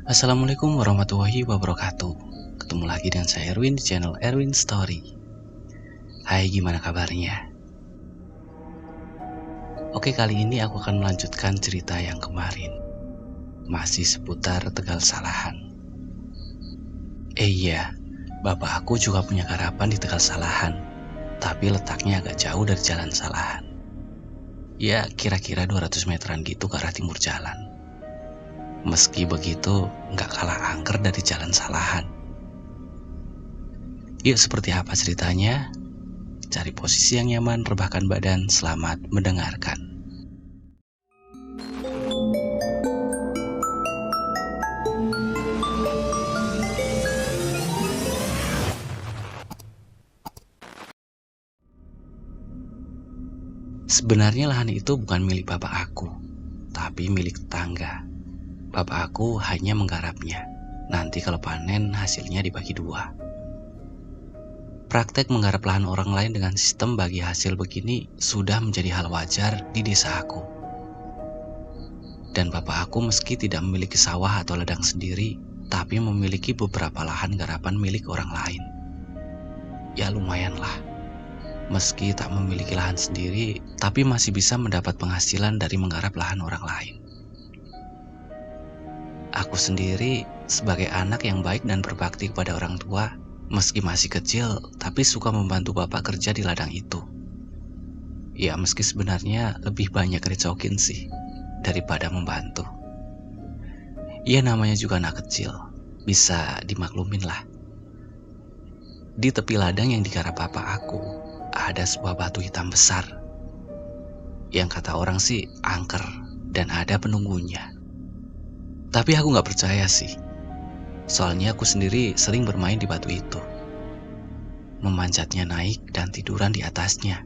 Assalamualaikum warahmatullahi wabarakatuh. Ketemu lagi dengan saya Erwin di channel Erwin Story. Hai, gimana kabarnya? Oke, kali ini aku akan melanjutkan cerita yang kemarin. Masih seputar Tegal Salahan. Iya, bapak aku juga punya karapan di Tegal Salahan, tapi letaknya agak jauh dari Jalan Salahan. Ya, kira-kira 200 meteran gitu ke arah timur jalan. Meski begitu, nggak kalah angker dari Jalan Salahan. Yuk, seperti apa ceritanya? Cari posisi yang nyaman, rebahkan badan, selamat mendengarkan. Sebenarnya lahan itu bukan milik bapak aku, tapi milik tetangga. Bapak aku hanya menggarapnya. Nanti kalau panen hasilnya dibagi dua. Praktek menggarap lahan orang lain dengan sistem bagi hasil begini sudah menjadi hal wajar di desa aku. Dan bapak aku meski tidak memiliki sawah atau ladang sendiri, tapi memiliki beberapa lahan garapan milik orang lain. Ya lumayan lah. Meski tak memiliki lahan sendiri, tapi masih bisa mendapat penghasilan dari menggarap lahan orang lain. Aku sendiri sebagai anak yang baik dan berbakti kepada orang tua, meski masih kecil, tapi suka membantu bapak kerja di ladang itu. Ya meski sebenarnya lebih banyak recokin sih, daripada membantu. Ya namanya juga anak kecil, bisa dimaklumin lah. Di tepi ladang yang digarap bapak aku, ada sebuah batu hitam besar. Yang kata orang sih angker dan ada penunggunya. Tapi aku gak percaya sih. Soalnya aku sendiri sering bermain di batu itu. Memanjatnya naik dan tiduran di atasnya.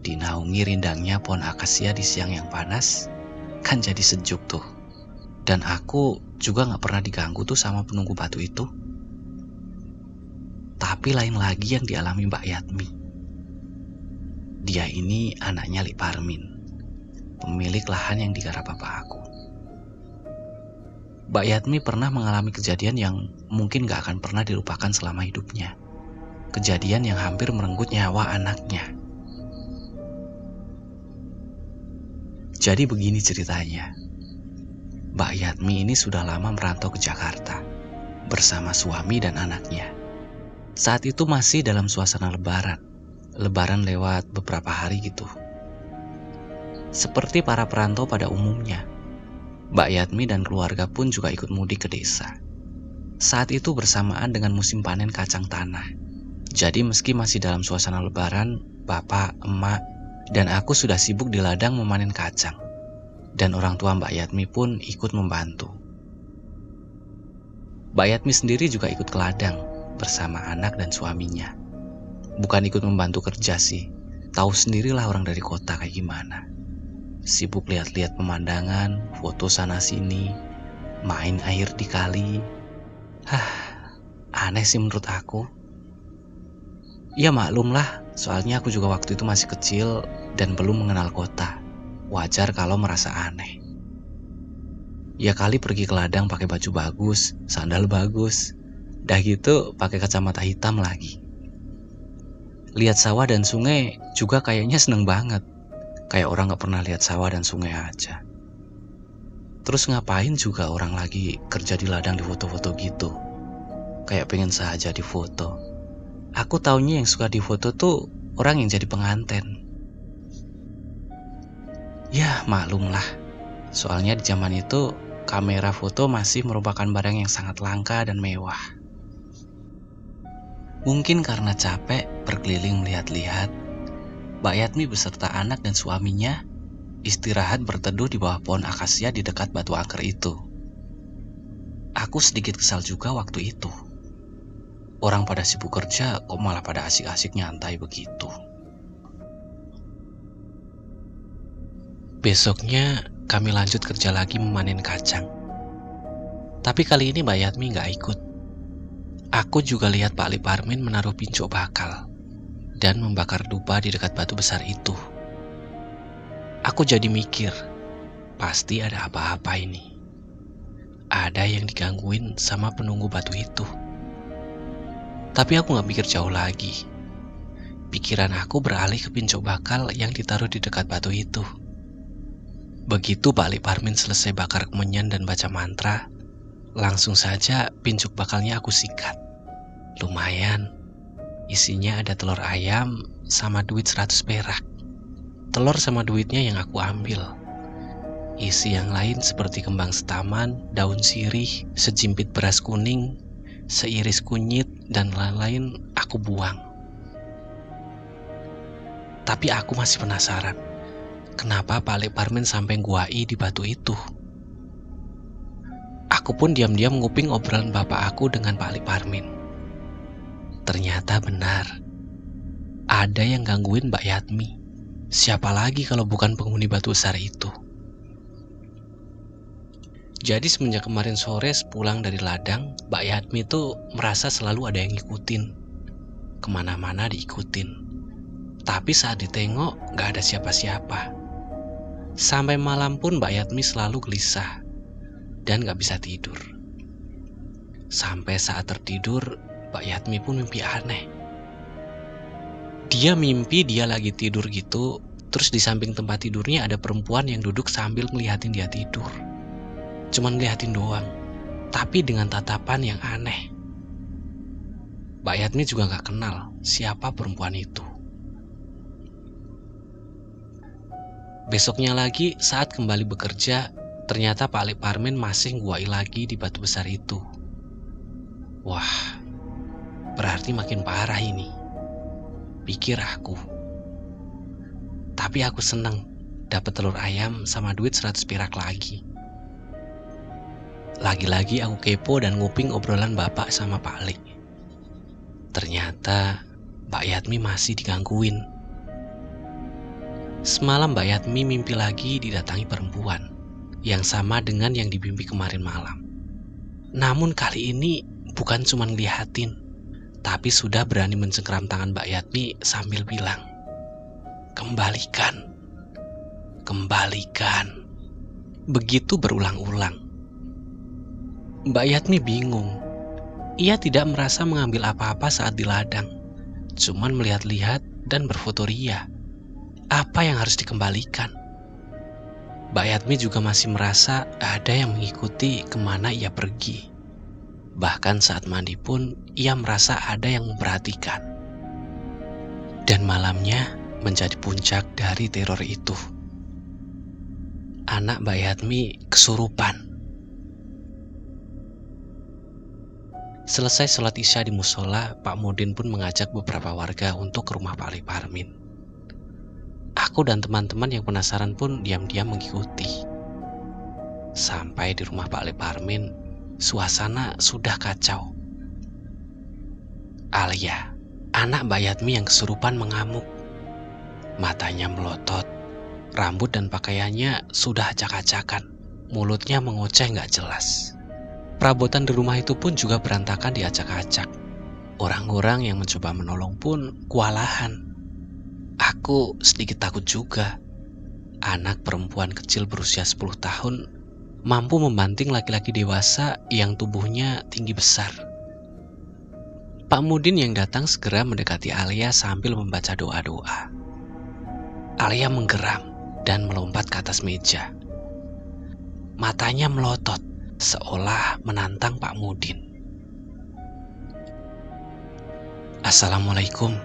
Dinaungi rindangnya pohon akasia di siang yang panas, kan jadi sejuk tuh. Dan aku juga gak pernah diganggu tuh sama penunggu batu itu. Tapi lain lagi yang dialami Mbak Yatmi. Dia ini anaknya Li Parmin, pemilik lahan yang digarap bapak aku. Mbak Yatmi pernah mengalami kejadian yang mungkin gak akan pernah dilupakan selama hidupnya. Kejadian yang hampir merenggut nyawa anaknya. Jadi begini ceritanya. Mbak Yatmi ini sudah lama merantau ke Jakarta bersama suami dan anaknya. Saat itu masih dalam suasana lebaran. Lebaran lewat beberapa hari gitu. Seperti para perantau pada umumnya, Mbak Yatmi dan keluarga pun juga ikut mudik ke desa. Saat itu bersamaan dengan musim panen kacang tanah. Jadi meski masih dalam suasana lebaran, bapak, emak, dan aku sudah sibuk di ladang memanen kacang. Dan orang tua Mbak Yatmi pun ikut membantu. Mbak Yatmi sendiri juga ikut ke ladang bersama anak dan suaminya. Bukan ikut membantu kerja sih, tahu sendirilah orang dari kota kayak gimana. Sibuk lihat-lihat pemandangan, foto sana sini, main air di kali. Aneh sih menurut aku. Ya maklum lah, soalnya aku juga waktu itu masih kecil dan belum mengenal kota. Wajar kalau merasa aneh. Ya kali pergi ke ladang pakai baju bagus, sandal bagus, dah gitu pakai kacamata hitam lagi. Lihat sawah dan sungai juga kayaknya seneng banget. Kayak orang gak pernah lihat sawah dan sungai aja. Terus ngapain juga orang lagi kerja di ladang di foto-foto gitu. Kayak pengen saja di foto. Aku taunya yang suka di foto tuh orang yang jadi pengantin. Ya maklum lah. Soalnya di zaman itu kamera foto masih merupakan barang yang sangat langka dan mewah. Mungkin karena capek berkeliling melihat-lihat, Mbak Yatmi beserta anak dan suaminya istirahat berteduh di bawah pohon akasia di dekat batu angker itu. Aku sedikit kesal juga waktu itu. Orang pada sibuk kerja, kok malah pada asik-asik nyantai begitu. Besoknya kami lanjut kerja lagi memanen kacang. Tapi kali ini Mbak Yatmi gak ikut. Aku juga lihat Pak Li Parmin menaruh pincuk bakal dan membakar dupa di dekat batu besar itu. Aku jadi mikir, pasti ada apa-apa ini. ada yang digangguin sama penunggu batu itu. Tapi aku gak mikir jauh lagi. Pikiran aku beralih ke pincuk bakal yang ditaruh di dekat batu itu. Begitu Pak Lik Parmin selesai bakar kemenyan dan baca mantra, langsung saja pincuk bakalnya aku sikat. Lumayan, isinya ada telur ayam sama duit 100 perak. Telur sama duitnya yang aku ambil. Isi yang lain seperti kembang setaman, daun sirih, sejimpit beras kuning, seiris kunyit, dan lain-lain aku buang. Tapi aku masih penasaran, kenapa Pak Lik Parmin sampai guai di batu itu? Aku pun diam-diam nguping obrolan bapak aku dengan Pak Lik Parmin. Ternyata benar, ada yang gangguin Mbak Yatmi. Siapa lagi kalau bukan penghuni batu besar itu? Jadi semenjak kemarin sore pulang dari ladang, Mbak Yatmi tuh merasa selalu ada yang ngikutin. Kemana-mana diikutin. Tapi saat ditengok gak ada siapa-siapa. Sampai malam pun Mbak Yatmi selalu gelisah dan gak bisa tidur. Sampai saat tertidur, Mbak Yatmi pun mimpi aneh. Dia mimpi dia lagi tidur gitu, terus di samping tempat tidurnya ada perempuan yang duduk sambil ngeliatin dia tidur. Cuman ngeliatin doang, tapi dengan tatapan yang aneh. Mbak Yatmi juga gak kenal siapa perempuan itu. Besoknya lagi saat kembali bekerja, ternyata Pak Lik Parmin masih nguai lagi di batu besar itu. Wah, berarti makin parah ini, pikir aku. Tapi aku seneng dapat telur ayam sama duit 100 perak lagi. Lagi-lagi aku kepo dan nguping obrolan bapak sama Pak Lik. Ternyata Mbak Yatmi masih digangguin. Semalam Mbak Yatmi mimpi lagi didatangi perempuan yang sama dengan yang dimimpi kemarin malam. Namun kali ini bukan cuma ngeliatin, tapi sudah berani mencengkeram tangan Mbak Yatmi sambil bilang, "Kembalikan, kembalikan." Begitu berulang-ulang. Mbak Yatmi bingung. Ia tidak merasa mengambil apa-apa saat di ladang, cuman melihat-lihat dan berfoto ria. Apa yang harus dikembalikan? Mbak Yatmi juga masih merasa ada yang mengikuti kemana ia pergi. Bahkan saat mandi pun ia merasa ada yang memperhatikan. Dan malamnya menjadi puncak dari teror itu. Anak Mbak Yatmi kesurupan. Selesai sholat isya di musola, Pak Mudin pun mengajak beberapa warga untuk ke rumah Pak Lik Parmin. Aku dan teman-teman yang penasaran pun diam-diam mengikuti. Sampai di rumah Pak Lik Parmin, suasana sudah kacau. Alia, anak Mbak Yatmi yang kesurupan, mengamuk. Matanya melotot, rambut dan pakaiannya sudah acak-acakan, mulutnya mengoceh gak jelas. Perabotan di rumah itu pun juga berantakan diacak-acak. Orang-orang yang mencoba menolong pun kewalahan. Aku sedikit takut juga. Anak perempuan kecil berusia 10 tahun mampu membanting laki-laki dewasa yang tubuhnya tinggi besar. Pak Mudin yang datang segera mendekati Alia sambil membaca doa-doa. Alia menggeram dan melompat ke atas meja. Matanya melotot seolah menantang Pak Mudin. "Assalamualaikum.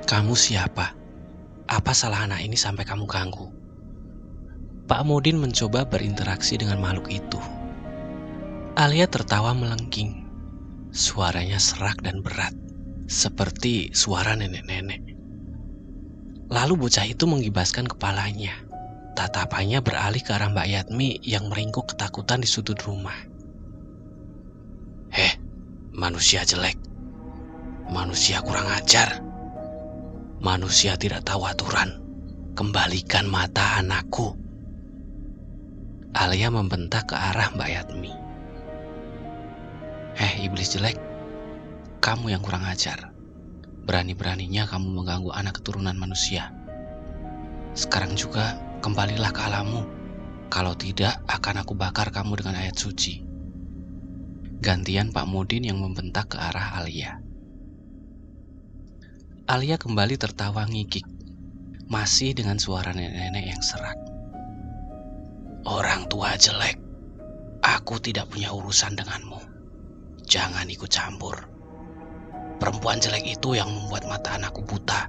Kamu siapa? Apa salah anak ini sampai kamu ganggu?" Pak Mudin mencoba berinteraksi dengan makhluk itu. Alia tertawa melengking. Suaranya serak dan berat, seperti suara nenek-nenek. Lalu bocah itu menggibaskan kepalanya. Tatapannya beralih ke arah Mbak Yatmi yang meringkuk ketakutan di sudut rumah. Manusia jelek. Manusia kurang ajar. Manusia tidak tahu aturan. Kembalikan mata anakku." Alia membentak ke arah Mbak Yatmi. Iblis jelek. Kamu yang kurang ajar. Berani-beraninya kamu mengganggu anak keturunan manusia. Sekarang juga kembalilah ke alammu. Kalau tidak, akan aku bakar kamu dengan ayat suci. Gantian Pak Mudin yang membentak ke arah Alia. Alia kembali tertawa ngikik, masih dengan suara nenek-nenek yang serak. Orang tua jelek, aku tidak punya urusan denganmu. Jangan ikut campur. Perempuan jelek itu yang membuat mata anakku buta,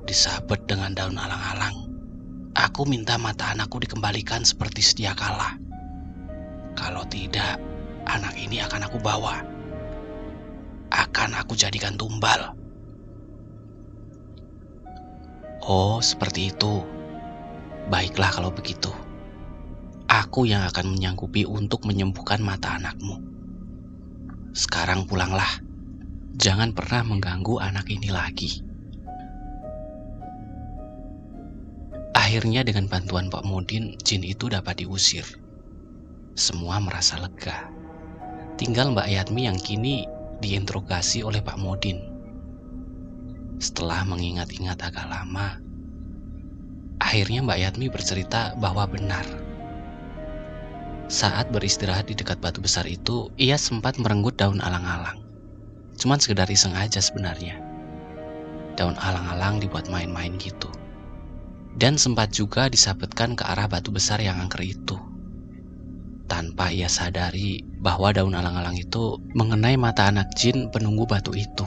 disabet dengan daun alang-alang. Aku minta mata anakku dikembalikan seperti sedia kala. Kalau tidak, anak ini akan aku bawa. Akan aku jadikan tumbal. Oh, seperti itu. Baiklah kalau begitu. Aku yang akan menyanggupi untuk menyembuhkan mata anakmu. Sekarang pulanglah. Jangan pernah mengganggu anak ini lagi. Akhirnya dengan bantuan Pak Mudin, jin itu dapat diusir. Semua merasa lega. Tinggal Mbak Yatmi yang kini diinterogasi oleh Pak Mudin. Setelah mengingat-ingat agak lama, akhirnya Mbak Yatmi bercerita bahwa benar. Saat beristirahat di dekat batu besar itu, ia sempat merenggut daun alang-alang. Cuman sekedar iseng aja sebenarnya. Daun alang-alang dibuat main-main gitu. Dan sempat juga disabetkan ke arah batu besar yang angker itu. Tanpa ia sadari bahwa daun alang-alang itu mengenai mata anak jin penunggu batu itu.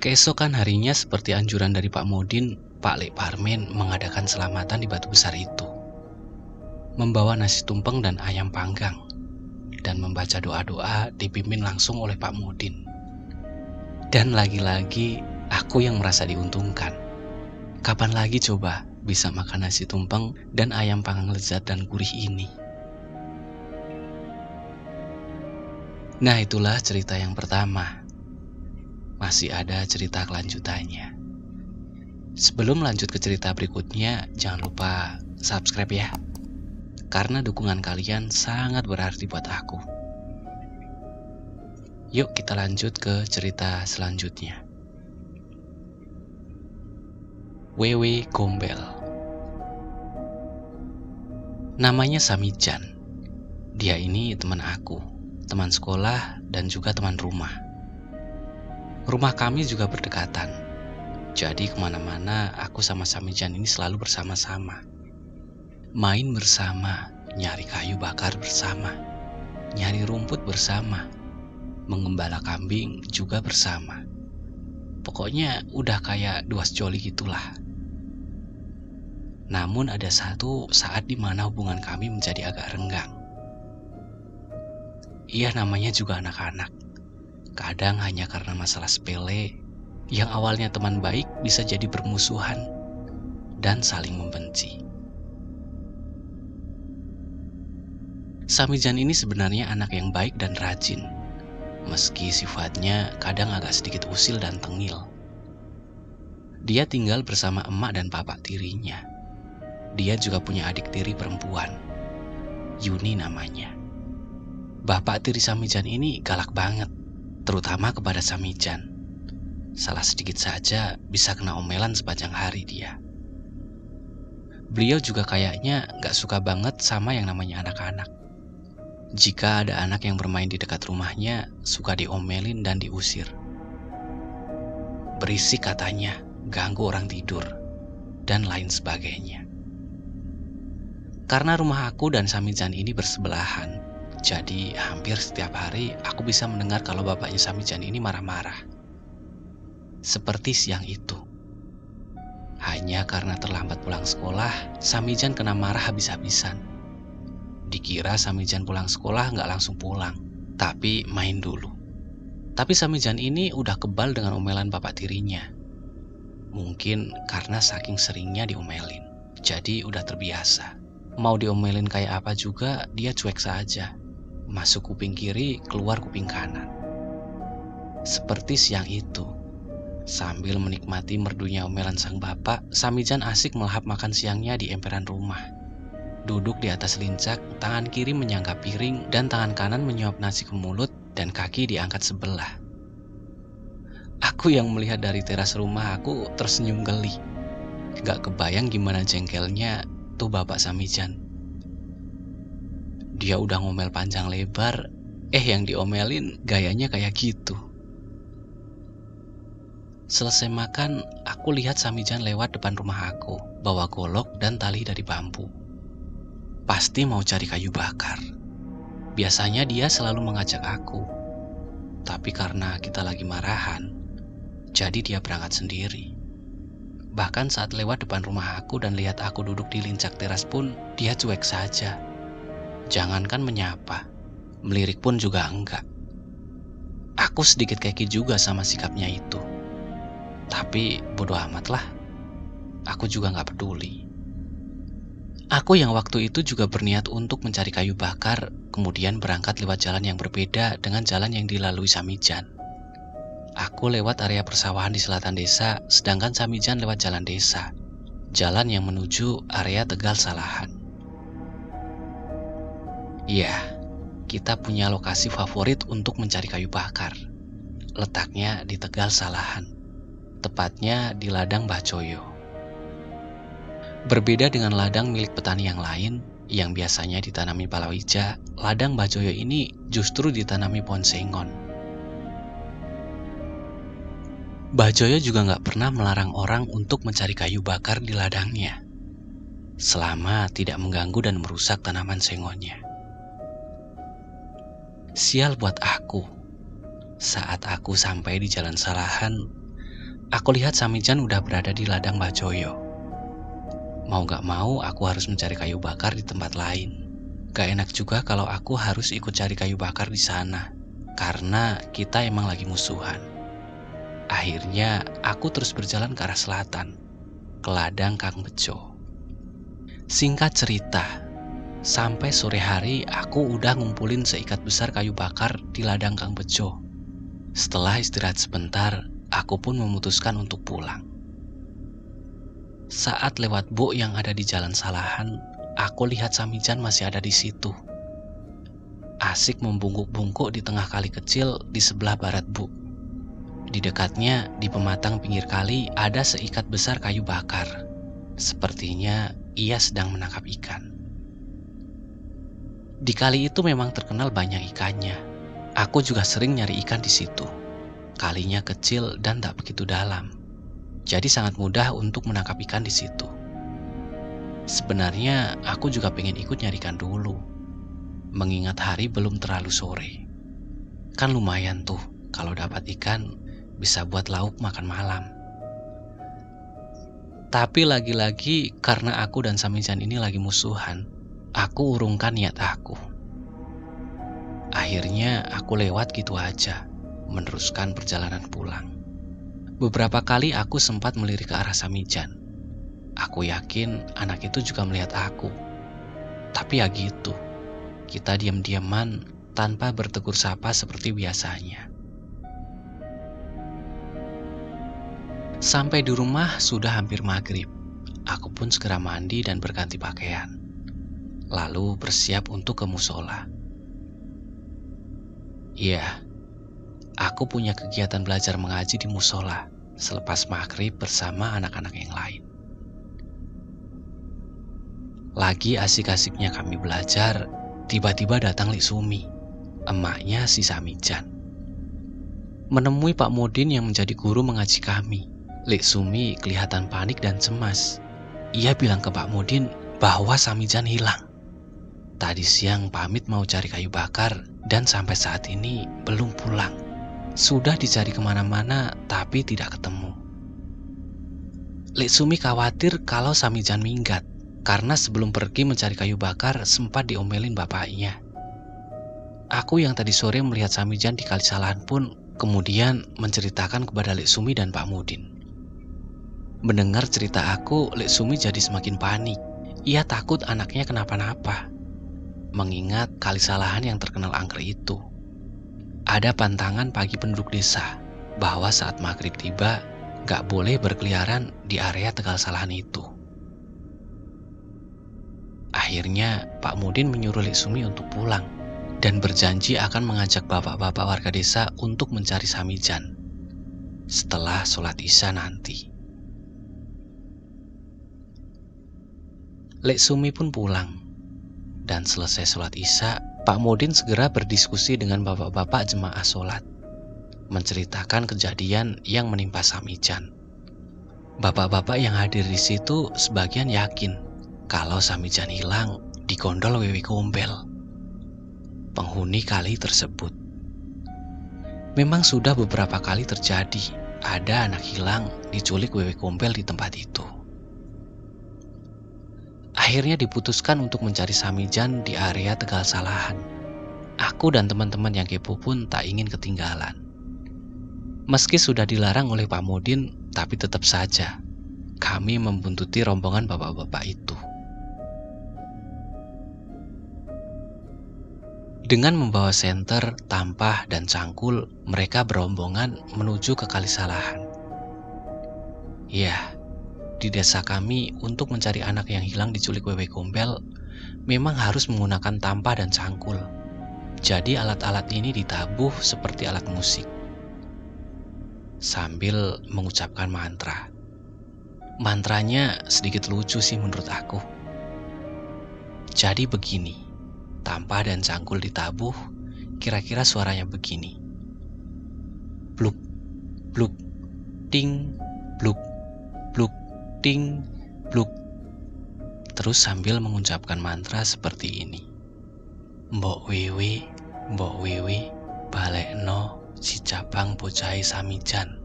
Keesokan harinya seperti anjuran dari Pak Mudin, Pak Lek Parmin mengadakan selamatan di batu besar itu. Membawa nasi tumpeng dan ayam panggang. Dan membaca doa-doa dipimpin langsung oleh Pak Mudin. Dan lagi-lagi aku yang merasa diuntungkan. Kapan lagi coba bisa makan nasi tumpeng dan ayam panggang lezat dan gurih ini? Nah, itulah cerita yang pertama. Masih ada cerita kelanjutannya. Sebelum lanjut ke cerita berikutnya, jangan lupa subscribe ya. Karena dukungan kalian sangat berarti buat aku. Yuk kita lanjut ke cerita selanjutnya. Wewe Gombel. Namanya Samijan. Dia ini teman aku, teman sekolah dan juga teman rumah. Rumah kami juga berdekatan. Jadi kemana-mana aku sama Samijan ini selalu bersama-sama. Main bersama, nyari kayu bakar bersama, nyari rumput bersama, mengembala kambing juga bersama. Pokoknya udah kayak dua sejoli gitulah. Namun ada satu saat di mana hubungan kami menjadi agak renggang. Iya, namanya juga anak-anak. Kadang hanya karena masalah sepele, yang awalnya teman baik bisa jadi bermusuhan dan saling membenci. Samijan ini sebenarnya anak yang baik dan rajin, meski sifatnya kadang agak sedikit usil dan tengil. Dia tinggal bersama emak dan bapak tirinya. Dia juga punya adik tiri perempuan, Yuni namanya. Bapak tiri Samijan ini galak banget, terutama kepada Samijan. Salah sedikit saja bisa kena omelan sepanjang hari dia. Beliau juga kayaknya gak suka banget sama yang namanya anak-anak. Jika ada anak yang bermain di dekat rumahnya, suka diomelin dan diusir. Berisik katanya, ganggu orang tidur, dan lain sebagainya. Karena rumah aku dan Samijan ini bersebelahan, jadi hampir setiap hari aku bisa mendengar kalau bapaknya Samijan ini marah-marah. Seperti siang itu. Hanya karena terlambat pulang sekolah, Samijan kena marah habis-habisan. Dikira Samijan pulang sekolah nggak langsung pulang, tapi main dulu. Tapi Samijan ini udah kebal dengan omelan bapak tirinya. Mungkin karena saking seringnya diomelin, jadi udah terbiasa. Mau diomelin kayak apa juga, dia cuek saja. Masuk kuping kiri, keluar kuping kanan. Seperti siang itu. Sambil menikmati merdunya omelan sang bapak, Samijan asik melahap makan siangnya di emperan rumah. Duduk di atas lincak, tangan kiri menyangga piring dan tangan kanan menyuap nasi ke mulut dan kaki diangkat sebelah. Aku yang melihat dari teras rumah aku tersenyum geli. Gak kebayang gimana jengkelnya tuh bapak Samijan. Dia udah ngomel panjang lebar, yang diomelin gayanya kayak gitu. Selesai makan, aku lihat Samijan lewat depan rumah aku, bawa golok dan tali dari bambu. Pasti mau cari kayu bakar. Biasanya dia selalu mengajak aku. Tapi karena kita lagi marahan, jadi dia berangkat sendiri. Bahkan saat lewat depan rumah aku dan lihat aku duduk di lincak teras pun, dia cuek saja. Jangankan menyapa, melirik pun juga enggak. Aku sedikit keki juga sama sikapnya itu. Tapi bodo amat lah. Aku juga gak peduli. Aku yang waktu itu juga berniat untuk mencari kayu bakar, kemudian berangkat lewat jalan yang berbeda dengan jalan yang dilalui Samijan. Aku lewat area persawahan di selatan desa, sedangkan Samijan lewat jalan desa, jalan yang menuju area Tegal Salahan. Iya, kita punya lokasi favorit untuk mencari kayu bakar. Letaknya di Tegal Salahan, tepatnya di ladang Mbah Joyo. Berbeda dengan ladang milik petani yang lain, yang biasanya ditanami palawija, ladang Mbah Joyo ini justru ditanami pohon sengon. Mbah Joyo juga gak pernah melarang orang untuk mencari kayu bakar di ladangnya, selama tidak mengganggu dan merusak tanaman sengonnya. Sial buat aku. Saat aku sampai di Jalan Salahan, aku lihat Samijan udah berada di ladang Mbah Joyo. Mau gak mau aku harus mencari kayu bakar di tempat lain. Gak enak juga kalau aku harus ikut cari kayu bakar di sana, karena kita emang lagi musuhan. Akhirnya aku terus berjalan ke arah selatan, ke ladang Kang Bejo. Singkat cerita, sampai sore hari aku udah ngumpulin seikat besar kayu bakar di ladang Kang Bejo. Setelah istirahat sebentar, aku pun memutuskan untuk pulang. Saat lewat buk yang ada di Jalan Salahan, aku lihat Samijan masih ada di situ. Asik membungkuk-bungkuk di tengah kali kecil di sebelah barat buk. Di dekatnya, di pematang pinggir kali, ada seikat besar kayu bakar. Sepertinya ia sedang menangkap ikan. Di kali itu memang terkenal banyak ikannya. Aku juga sering nyari ikan di situ. Kalinya kecil dan tak begitu dalam. Jadi sangat mudah untuk menangkap ikan di situ. Sebenarnya aku juga pengen ikut nyari ikan dulu, mengingat hari belum terlalu sore. Kan lumayan tuh kalau dapat ikan bisa buat lauk makan malam. Tapi lagi-lagi karena aku dan Samijan ini lagi musuhan, aku urungkan niat aku. Akhirnya aku lewat gitu aja, meneruskan perjalanan pulang. Beberapa kali aku sempat melirik ke arah Samijan. Aku yakin anak itu juga melihat aku. Tapi ya gitu, kita diam-diaman tanpa bertegur sapa seperti biasanya. Sampai di rumah sudah hampir maghrib. Aku pun segera mandi dan berganti pakaian. Lalu bersiap untuk ke musola. Iya, aku punya kegiatan belajar mengaji di musola selepas maghrib bersama anak-anak yang lain. Lagi asik-asiknya kami belajar, tiba-tiba datang Lik Sumi, emaknya si Samijan. Menemui Pak Mudin yang menjadi guru mengaji kami. Lik Sumi kelihatan panik dan cemas. Ia bilang ke Pak Mudin bahwa Samijan hilang. Tadi siang pamit mau cari kayu bakar dan sampai saat ini belum pulang. Sudah dicari kemana-mana tapi tidak ketemu. Lik Sumi khawatir kalau Samijan minggat karena sebelum pergi mencari kayu bakar sempat diomelin bapaknya. Aku yang tadi sore melihat Samijan di Kali Salahan pun kemudian menceritakan kepada Lik Sumi dan Pak Mudin. Mendengar cerita aku, Lik Sumi jadi semakin panik. Ia takut anaknya kenapa-napa, mengingat Kali Salahan yang terkenal angker itu. Ada pantangan bagi penduduk desa bahwa saat maghrib tiba, gak boleh berkeliaran di area Tegal Salahan itu. Akhirnya Pak Mudin menyuruh Lik Sumi untuk pulang dan berjanji akan mengajak bapak-bapak warga desa untuk mencari Samijan setelah sholat Isya nanti. Lik Sumi pun pulang. Dan selesai sholat isya, Pak Modin segera berdiskusi dengan bapak-bapak jemaah sholat, menceritakan kejadian yang menimpa Samijan. Bapak-bapak yang hadir di situ sebagian yakin kalau Samijan hilang di gondol Wewe Gombel, penghuni kali tersebut. Memang sudah beberapa kali terjadi ada anak hilang diculik Wewe Gombel di tempat itu. Akhirnya diputuskan untuk mencari Samijan di area Tegal Salahan. Aku dan teman-teman yang kepo pun tak ingin ketinggalan. Meski sudah dilarang oleh Pak Modin, tapi tetap saja kami membuntuti rombongan bapak-bapak itu. Dengan membawa senter, tampah, dan cangkul, mereka berombongan menuju ke Kali Salahan. Ya, di desa kami untuk mencari anak yang hilang diculik Wewe Gombel memang harus menggunakan tampah dan cangkul. Jadi alat-alat ini ditabuh seperti alat musik sambil mengucapkan mantra. Mantranya sedikit lucu sih menurut aku. Jadi begini, tampah dan cangkul ditabuh, kira-kira suaranya begini. Bluk, bluk, ting, bluk, bluk, ting, bluk. Terus sambil mengucapkan mantra seperti ini. Mbok Wewe, balekno si cabang bocahai Samijan.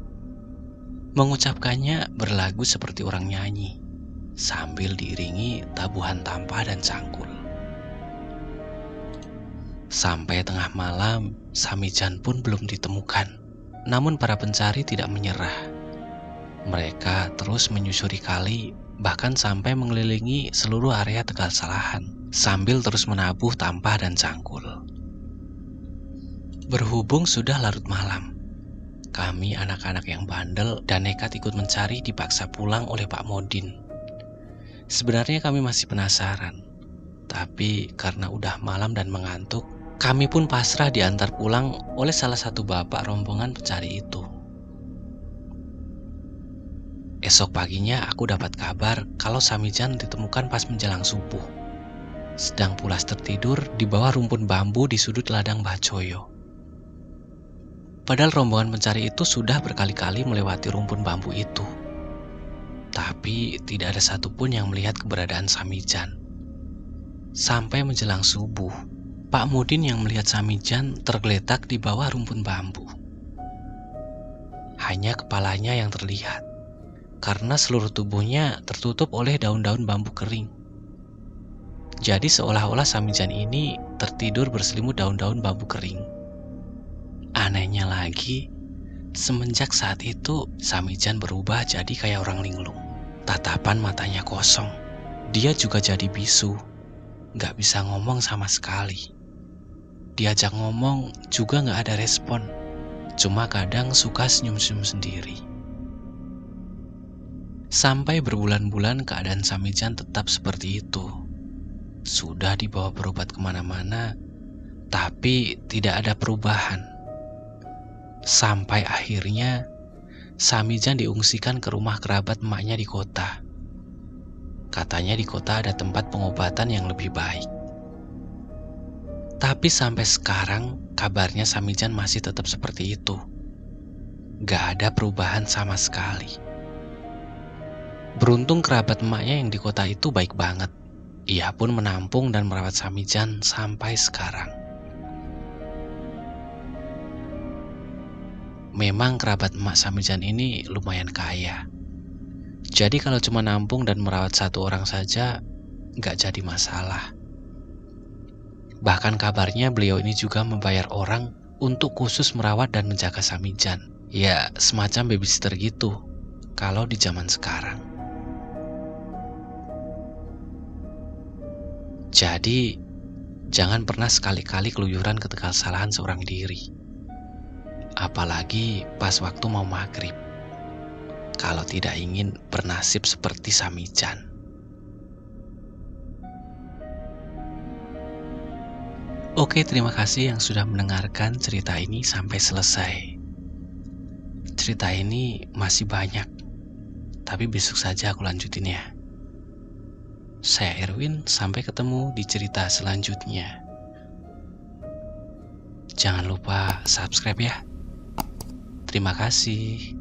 Mengucapkannya berlagu seperti orang nyanyi, sambil diiringi tabuhan tampah dan cangkul. Sampai tengah malam, Samijan pun belum ditemukan. Namun para pencari tidak menyerah. Mereka terus menyusuri kali, bahkan sampai mengelilingi seluruh area Tegal Salahan, sambil terus menabuh tampah dan cangkul. Berhubung sudah larut malam, kami anak-anak yang bandel dan nekat ikut mencari dipaksa pulang oleh Pak Modin. Sebenarnya kami masih penasaran, tapi karena udah malam dan mengantuk, kami pun pasrah diantar pulang oleh salah satu bapak rombongan pencari itu. Esok paginya aku dapat kabar kalau Samijan ditemukan pas menjelang subuh, sedang pulas tertidur di bawah rumpun bambu di sudut ladang Mbah Joyo. Padahal rombongan pencari itu sudah berkali-kali melewati rumpun bambu itu, tapi tidak ada satupun yang melihat keberadaan Samijan. Sampai menjelang subuh, Pak Modin yang melihat Samijan tergeletak di bawah rumpun bambu. Hanya kepalanya yang terlihat, karena seluruh tubuhnya tertutup oleh daun-daun bambu kering. Jadi seolah-olah Samijan ini tertidur berselimut daun-daun bambu kering. Anehnya lagi, semenjak saat itu Samijan berubah jadi kayak orang linglung. Tatapan matanya kosong. Dia juga jadi bisu, gak bisa ngomong sama sekali. Diajak ngomong juga gak ada respon, cuma kadang suka senyum-senyum sendiri. Sampai berbulan-bulan keadaan Samijan tetap seperti itu. Sudah dibawa berobat kemana-mana, tapi tidak ada perubahan. Sampai akhirnya Samijan diungsikan ke rumah kerabat emaknya di kota. Katanya di kota ada tempat pengobatan yang lebih baik. Tapi sampai sekarang kabarnya Samijan masih tetap seperti itu. Gak ada perubahan sama sekali. Beruntung kerabat emaknya yang di kota itu baik banget. Ia pun menampung dan merawat Samijan sampai sekarang. Memang kerabat emak Samijan ini lumayan kaya. Jadi kalau cuma nampung dan merawat satu orang saja, gak jadi masalah. Bahkan kabarnya beliau ini juga membayar orang untuk khusus merawat dan menjaga Samijan. Ya, semacam babysitter gitu, kalau di zaman sekarang. Jadi, jangan pernah sekali-kali keluyuran ke Tegal Salahan seorang diri. Apalagi pas waktu mau maghrib. Kalau tidak ingin bernasib seperti Samijan. Oke, terima kasih yang sudah mendengarkan cerita ini sampai selesai. Cerita ini masih banyak, tapi besok saja aku lanjutin ya. Saya Erwin, sampai ketemu di cerita selanjutnya. Jangan lupa subscribe ya. Terima kasih.